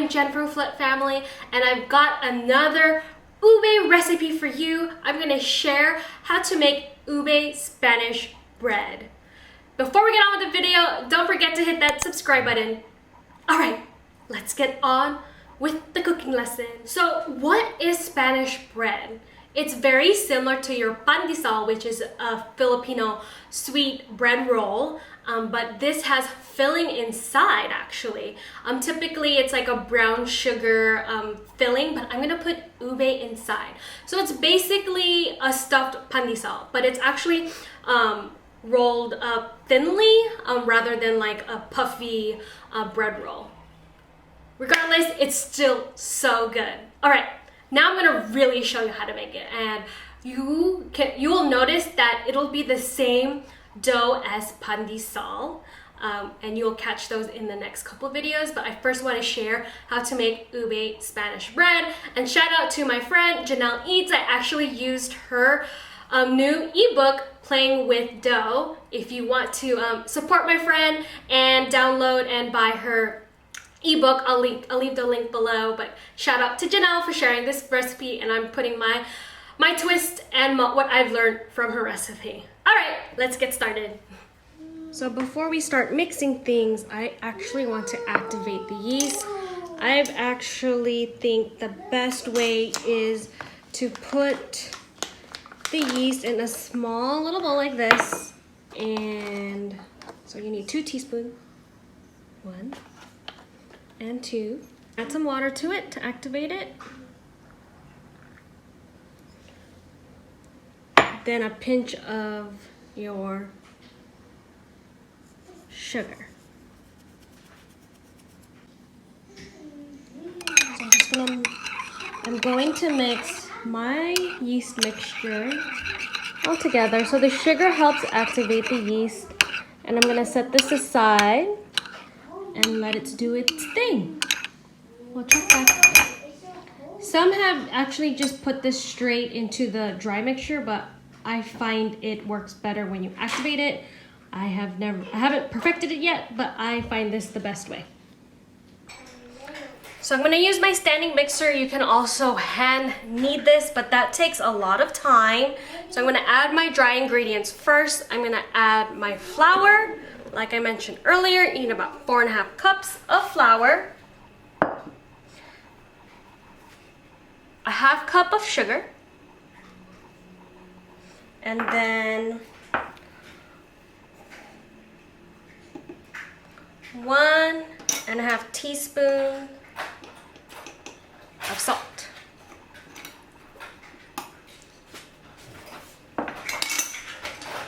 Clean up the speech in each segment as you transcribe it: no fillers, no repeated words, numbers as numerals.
I'm Jen from Flit Family, and I've got another ube recipe for you. I'm gonna share how to make ube Spanish bread. Before we get on with the video, don't forget to hit that subscribe button. All right, let's get on with the cooking lesson. So what is Spanish bread? It's very similar to your pandesal, which is a Filipino sweet bread roll, but this has filling inside actually. Typically it's like a brown sugar filling, but I'm gonna put ube inside. So it's basically a stuffed pandesal, but it's actually rolled up thinly rather than like a puffy bread roll. Regardless, it's still so good. All right. Now I'm gonna really show you how to make it, and you will notice that it'll be the same dough as pandesal, and you'll catch those in the next couple videos. But I first want to share how to make ube Spanish bread, and shout out to my friend Jeanelleats. I actually used her new ebook, Playing with Dough. If you want to support my friend and download and buy her ebook, I'll leave the link below. But shout out to Janelle for sharing this recipe, and I'm putting my twist and what I've learned from her recipe. All right, let's get started. So before we start mixing things, I actually want to activate the yeast. I've actually think the best way is to put the yeast in a small little bowl like this, and so you need 2 teaspoons, 1 and 2. Add some water to it to activate it. Then a pinch of your sugar. So I'm going to mix my yeast mixture all together. So the sugar helps activate the yeast, and I'm gonna set this aside and let it do its thing. We'll check back. Some have actually just put this straight into the dry mixture, but I find it works better when you activate it. I haven't perfected it yet, but I find this the best way. So I'm gonna use my standing mixer. You can also hand knead this, but that takes a lot of time. So I'm gonna add my dry ingredients first. I'm gonna add my flour. Like I mentioned earlier, you need about 4.5 cups of flour, 1/2 cup of sugar, and then 1.5 teaspoons of salt.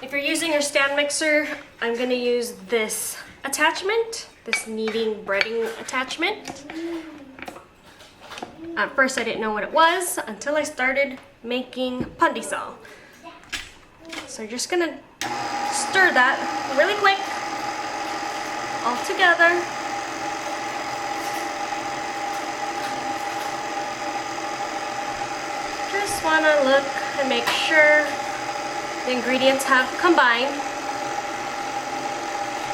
If you're using your stand mixer, I'm gonna use this attachment, this kneading breading attachment. At first I didn't know what it was until I started making pandesal. So you're just gonna stir that really quick all together. Just wanna look and make sure the ingredients have combined.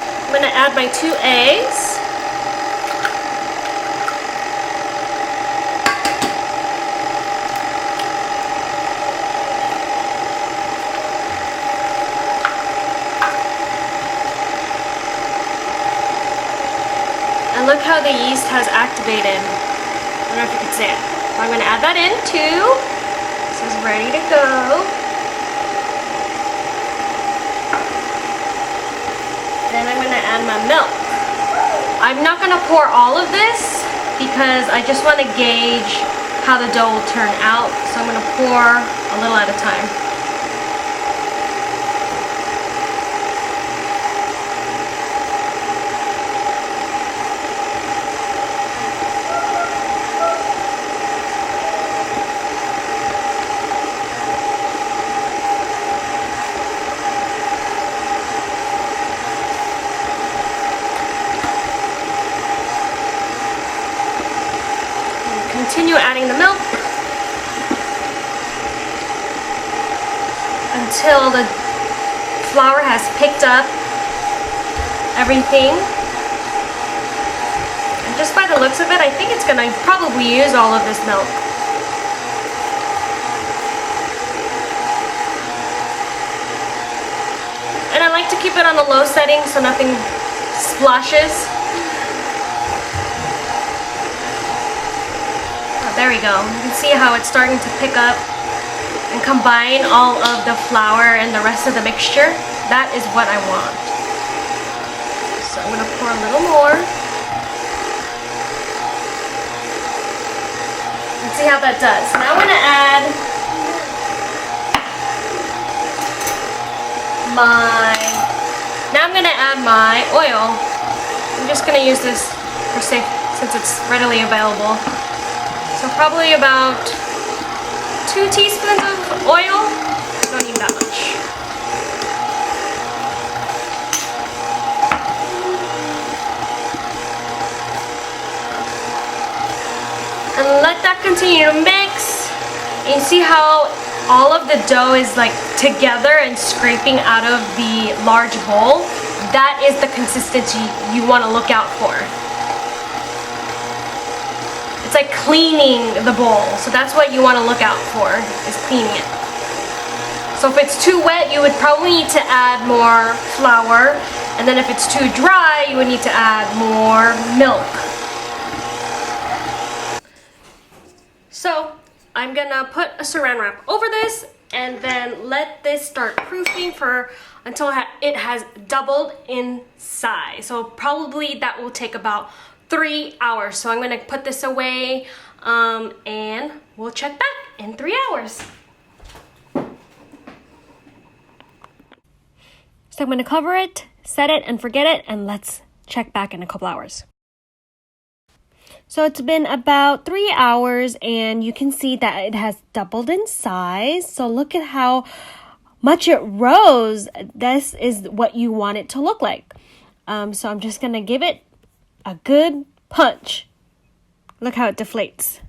I'm gonna add my 2 eggs. And look how the yeast has activated. I don't know if you can see it. So I'm gonna add that in too. This is ready to go. Then I'm gonna add my milk. I'm not gonna pour all of this because I just want to gauge how the dough will turn out. So I'm gonna pour a little at a time. Continue adding the milk until the flour has picked up everything and just by the looks of it, I think it's gonna probably use all of this milk. And I like to keep it on the low setting so nothing splashes. Oh, there we go. You can see how it's starting to pick up and combine all of the flour and the rest of the mixture. That is what I want. So I'm gonna pour a little more. Let's see how that does. Now I'm gonna add my oil. I'm just gonna use this for safe since it's readily available. So probably about 2 teaspoons of oil. Don't need that much. And let that continue to mix. And you see how all of the dough is like together and scraping out of the large bowl? That is the consistency you want to look out for. It's like cleaning the bowl. So that's what you want to look out for, is cleaning it. So if it's too wet, you would probably need to add more flour. And then if it's too dry, you would need to add more milk. So I'm gonna put a saran wrap over this and then let this start proofing until it has doubled in size. So probably that will take about 3 hours. So I'm gonna put this away and we'll check back in 3 hours. So I'm gonna cover it, set it and forget it, and let's check back in a couple hours. So it's been about 3 hours and you can see that it has doubled in size. So look at how much it rose. This is what you want it to look like. So I'm just going to give it a good punch. Look how it deflates.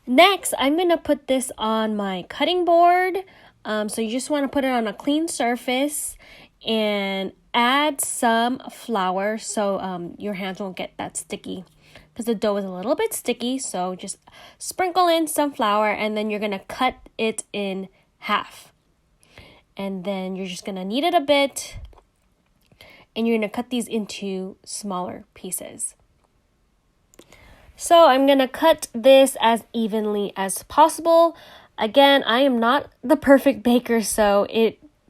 Next, I'm going to put this on my cutting board. So you just want to put it on a clean surface and add some flour so your hands won't get that sticky, because the dough is a little bit sticky. So just sprinkle in some flour and then you're going to cut it in half. And then you're just going to knead it a bit and you're going to cut these into smaller pieces. So I'm going to cut this as evenly as possible. Again, I am not the perfect baker, so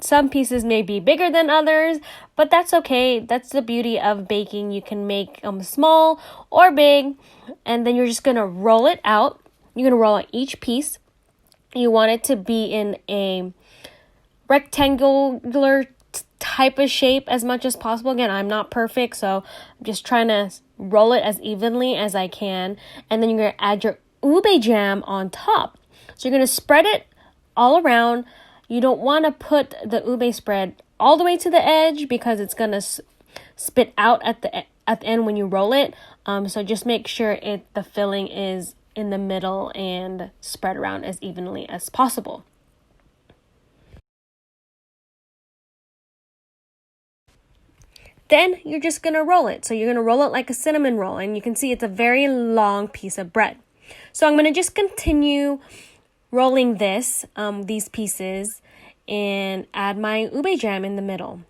some pieces may be bigger than others, but that's okay. That's the beauty of baking. You can make them small or big, and then you're just going to roll it out. You're going to roll out each piece. You want it to be in a rectangular type of shape as much as possible. Again, I'm not perfect, so I'm just trying to roll it as evenly as I can. And then you're going to add your ube jam on top. So you're going to spread it all around. You don't want to put the ube spread all the way to the edge because it's going to spit out at the end when you roll it. So just make sure the filling is in the middle and spread around as evenly as possible. Then you're just going to roll it. So you're going to roll it like a cinnamon roll, and you can see it's a very long piece of bread. So I'm going to just continue rolling these pieces, and add my ube jam in the middle.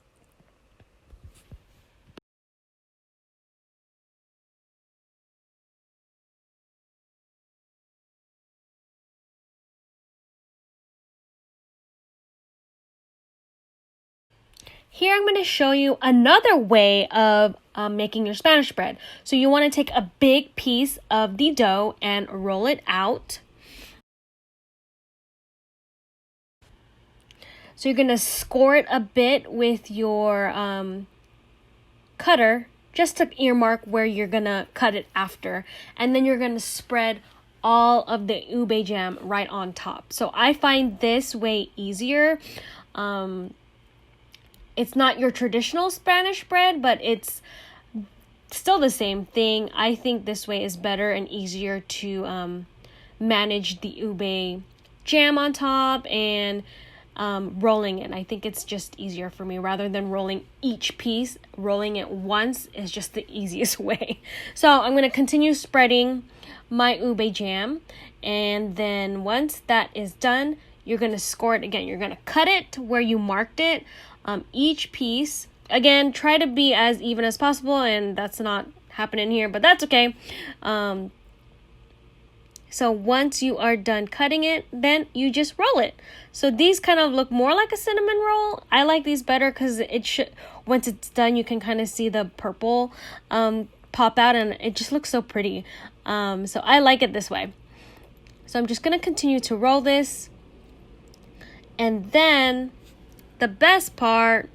Here I'm going to show you another way of making your Spanish bread. So you want to take a big piece of the dough and roll it out. So you're going to score it a bit with your cutter, just to earmark where you're going to cut it after. And then you're going to spread all of the ube jam right on top. So I find this way easier. It's not your traditional Spanish bread, but it's still the same thing. I think this way is better and easier to manage the ube jam on top, and rolling it. I think it's just easier for me rather than rolling each piece. Rolling it once is just the easiest way. So I'm going to continue spreading my ube jam, and then once that is done, you're going to score it again. You're going to cut it where you marked it. Each piece, again, try to be as even as possible, and that's not happening here, but that's okay. So once you are done cutting it, then you just roll it. So these kind of look more like a cinnamon roll. I like these better because it should, once it's done, you can kind of see the purple pop out, and it just looks so pretty. So I like it this way. So I'm just going to continue to roll this. And then the best part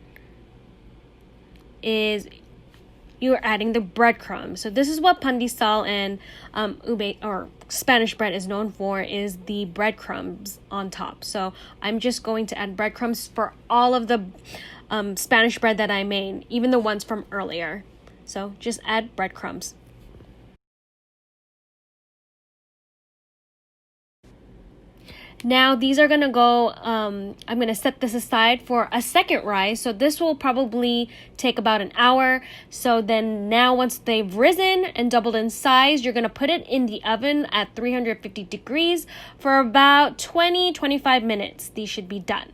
is you're adding the breadcrumbs. So this is what pandesal and ube or Spanish bread is known for, is the breadcrumbs on top. So I'm just going to add breadcrumbs for all of the Spanish bread that I made, even the ones from earlier. So just add breadcrumbs. Now these are gonna go, I'm gonna set this aside for a second rise. So this will probably take about an hour. So then now once they've risen and doubled in size, you're gonna put it in the oven at 350 degrees for about 20-25 minutes. These should be done.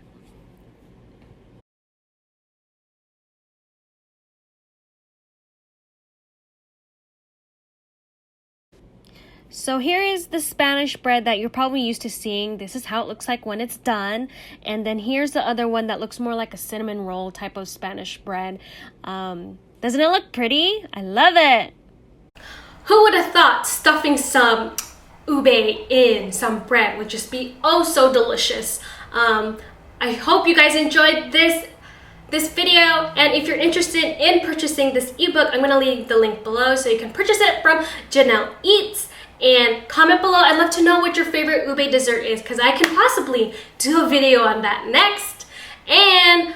So here is the Spanish bread that you're probably used to seeing. This is how it looks like when it's done. And then here's the other one that looks more like a cinnamon roll type of Spanish bread. Doesn't it look pretty? I love it. Who would have thought stuffing some ube in some bread would just be oh so delicious. I hope you guys enjoyed this video, and if you're interested in purchasing this ebook, I'm going to leave the link below so you can purchase it from Jeanelleats. And comment below. I'd love to know what your favorite ube dessert is, because I can possibly do a video on that next. And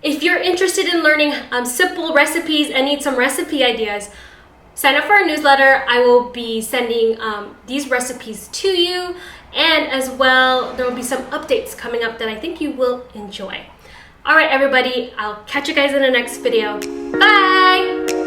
if you're interested in learning simple recipes and need some recipe ideas, sign up for our newsletter. I will be sending these recipes to you, and as well there will be some updates coming up that I think you will enjoy. All right, everybody, I'll catch you guys in the next video. Bye!